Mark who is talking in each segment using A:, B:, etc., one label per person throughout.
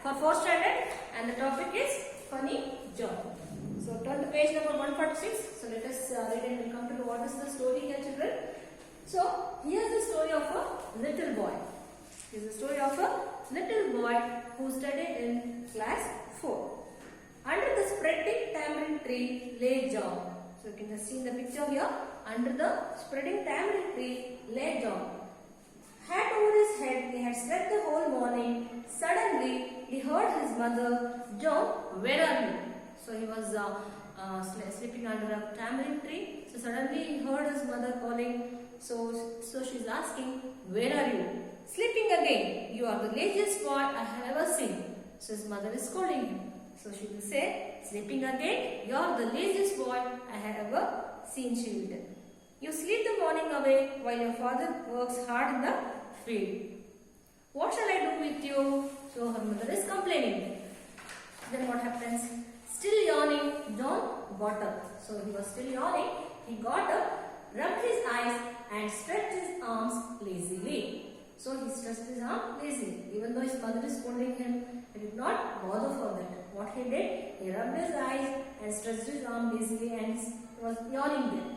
A: for 4th standard and the topic is funny John. So turn to page number 146. So let us read and we'll come to know what is the story here, children. So here's the story of a little boy. Here's the story of a little boy who studied in class 4. Under the spreading tamarind tree lay John. So you can just see in the picture here. Under the spreading tamarind tree lay John. Hat over his head, he had slept the whole morning. Suddenly, he heard his mother, "John, where are you?" So he was sleeping under a tamarind tree. So suddenly, he heard his mother calling. So she's asking, "Where are you?" "Sleeping again. You are the laziest boy I have ever seen." So his mother is scolding him. So she will say, "Sleeping again? You are the laziest boy I have ever seen," she will tell. "You sleep the morning away while your father works hard in the field. What shall I do with you?" So her mother is complaining. Then what happens? Still yawning, John got up. So he was still yawning. He got up, rubbed his eyes and stretched his arms lazily. So he stretched his arm lazily. Even though his mother is scolding him, he did not bother for that. What he did, he rubbed his eyes and stretched his arm lazily and he was yawning there.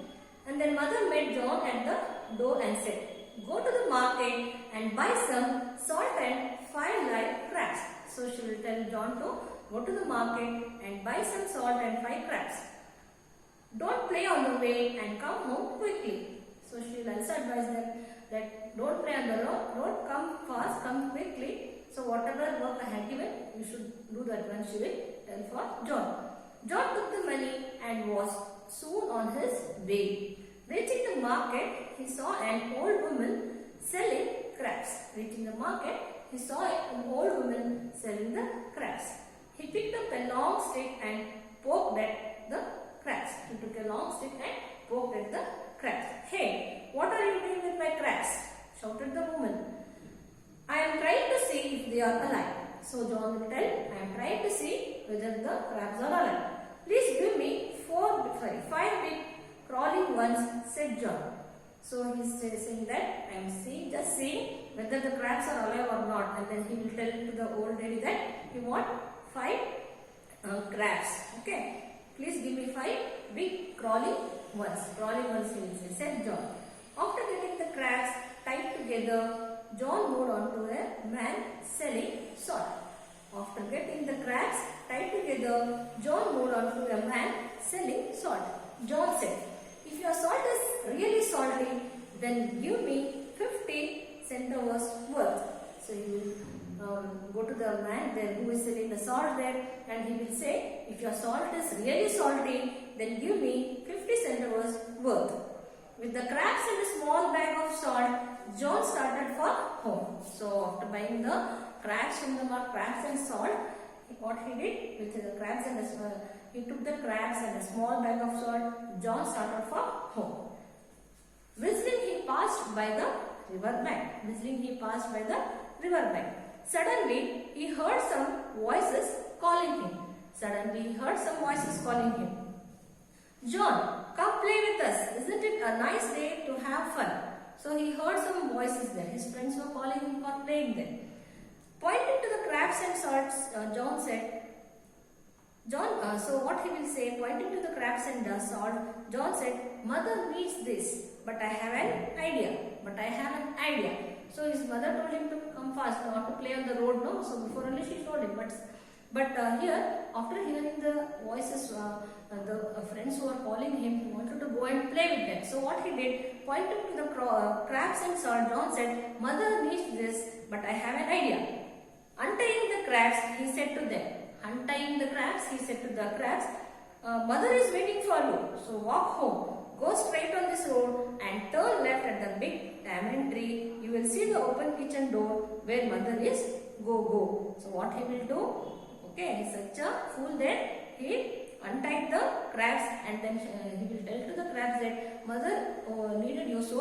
A: And then mother met John at the door and said, "Go to the market and buy some salt and 5 live crabs." So she will tell John to go to the market and buy some salt and 5 crabs. "Don't play on the way and come home quickly." So she will also advise them that don't play on the road, come fast, come quickly. So whatever work I had given, you should do that one, she will tell for John. John took the money and was soon on his way. Reaching the market, he saw an old woman selling crabs. Reaching the market, he saw an old woman selling the crabs. He picked up a long stick and poked at the crabs. He took a long stick and poked at the crabs. "Hey, what are you doing with my crabs?" shouted the woman. "I am trying to see if they are alive." So John will tell, "I am trying to see whether the crabs are alive. Please give me 5 big crawling ones," said John. So he is saying that I am just seeing whether the crabs are alive or not. And then he will tell to the old lady that he wants 5 crabs. Okay. "Please give me 5 big crawling ones." Crawling ones he will say, said John. After getting the crabs tied together, John moved on to a man selling salt. After getting the crabs tied together, John moved on to a man selling salt. John said, "If your salt is really salty, then give me 50 centavers worth." So he will go to the man there who is selling the salt there and he will say, "If your salt is really salty, then give me 50 centavers worth." With the crabs and a small bag of salt, John started for home. So after buying the crabs from the crabs and salt, what he did with the crabs and he took the crabs and a small bag of salt. John started for home. Whistling, he passed by the river bank. Suddenly, he heard some voices calling him. "John, come play with us. Isn't it a nice day to have fun?" So he heard some voices there. His friends were calling him for playing there. Pointing to the crabs and salts, John said, so what he will say, pointing to the crabs and salt, John said, "Mother needs this, but I have an idea. So his mother told him to come fast, not to play on the road, no? So before only she told him, but here, after hearing the voices, the friends who were calling him, he wanted to go and play with them. So what he did, pointing to the crabs and salt, John said, "Mother needs this, but I have an idea." Untying the crabs, he said to them, "Mother is waiting for you. So walk home. Go straight on this road and turn left at the big tamarind tree. You will see the open kitchen door where mother is. Go." So what he will do? Okay, he's such a fool that he untied the crabs and then he will tell to the crabs that mother needed you. So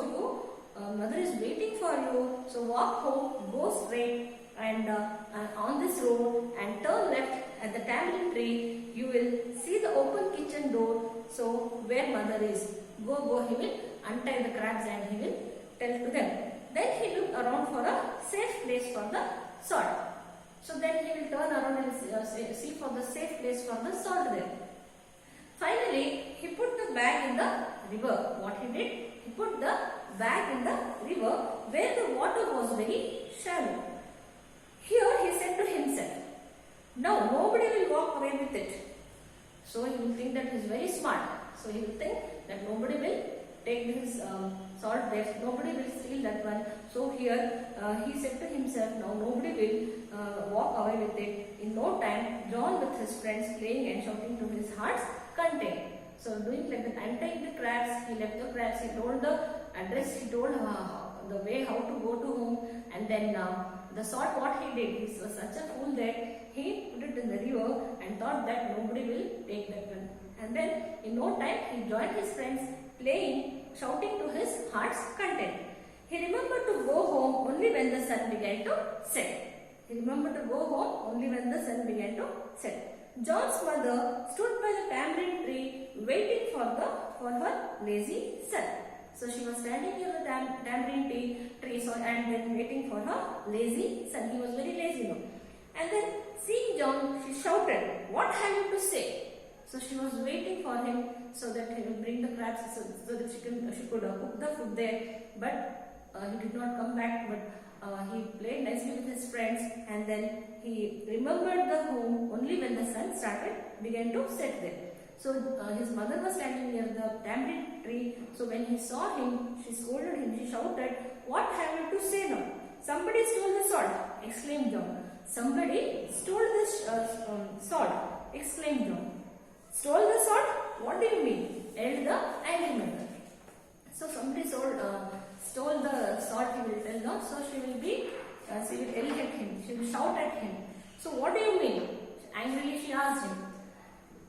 A: mother is waiting for you. So walk home, go straight and on this road and turn left at the tamarind tree. You will see the open kitchen door. So where mother is. Go. He will untie the crabs and he will tell to them. Then he looked around for a safe place for the salt. So then he will turn around and see for the safe place for the salt there. Finally, he put the bag in the river. What he did? He put the bag in the river where the water was very shallow. Here he said to himself, now nobody will walk away with it. So he will think that he is very smart. So he will think that nobody will take his salt there. Nobody will steal that one. So here he said to himself, now nobody will walk away with it. In no time, John with his friends playing and shouting to his heart's content. So doing like that, untying the crabs, he left the crabs, he told the address, he told the way how to go to home, and then the salt what he did, he was such a fool that he put it in the river and thought that nobody will take that one. And then in no time he joined his friends playing, shouting to his heart's content. He remembered to go home only when the sun began to set. He remembered to go home only when the sun began to set. John's mother stood by the tamarind tree waiting for her lazy son. So she was standing near the tamarind tree and then waiting for her lazy son. He was very lazy now. And then seeing John, she shouted, what have you to say? So she was waiting for him so that he will bring the crabs so that she could cook the food there. But he did not come back, but he played nicely with his friends, and then he remembered the home only when the sun began to set there. So his mother was standing near the tamarind tree. So when he saw him, she scolded him. She shouted, what have you to say now? Somebody stole the salt, exclaimed John. Somebody stole this salt, exclaimed John. Stole the salt? What do you mean? Yelled the angry mother. So somebody stole the salt, he will tell now. So she will yell at him. She will shout at him. So what do you mean? Angrily she asked him.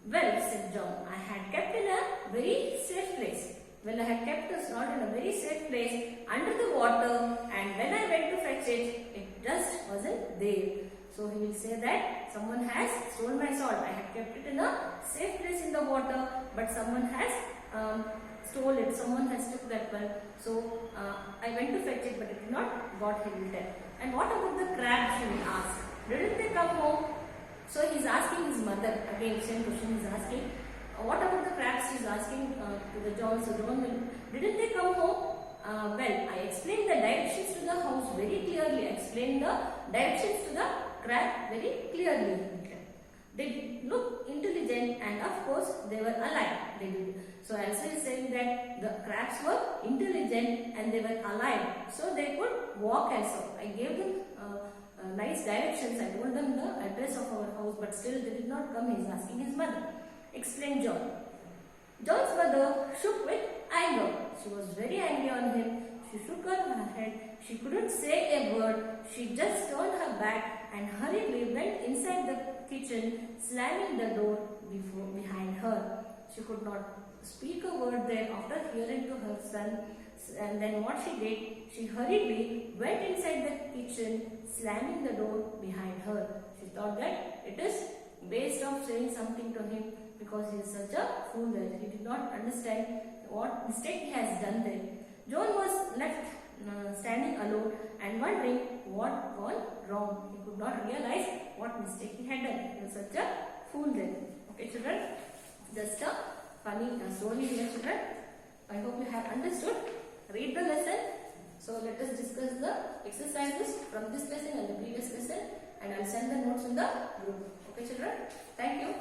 A: Well, said John, I had kept in a very safe place. Well, I had kept the salt in a very safe place under the water, and when I went to fetch it, it just wasn't there. So he will say that someone has stolen my salt. I had kept it in a safe place in the water, but someone has stole it. Someone has took that one. So I went to fetch it, but it did not got, he will tell. And what about the crabs, he will ask. Didn't they come home? So he is asking his mother, again same question he is asking. What about the crabs, he is asking to the John. So John will, didn't they come home? Well, I explained the directions to the house very clearly. I explained the directions to the crab very clearly. They look intelligent, and of course they were alive. They did. So answer is saying that the crabs were intelligent and they were alive. So they could walk also. I gave them nice directions. I told them the address of our house, but still they did not come. He is asking his mother. Explained John. John's mother shook with anger. She was very angry on him. She shook her head. She couldn't say a word. She just turned her back and hurriedly went inside the kitchen, slamming the door behind her. She could not speak a word there after hearing to her son. And then what she did, she hurriedly went inside the kitchen, slamming the door behind her. She thought that it is waste of saying something to him because he is such a fool that he did not understand what mistake he has done there. John was left standing alone and wondering what gone wrong. He could not realize what mistake he had done. He was such a fool then. Okay, children, just a funny story here, children. I hope you have understood. Read the lesson. So let us discuss the exercises from this lesson and the previous lesson, and I will send the notes in the group. Okay, children. Thank you.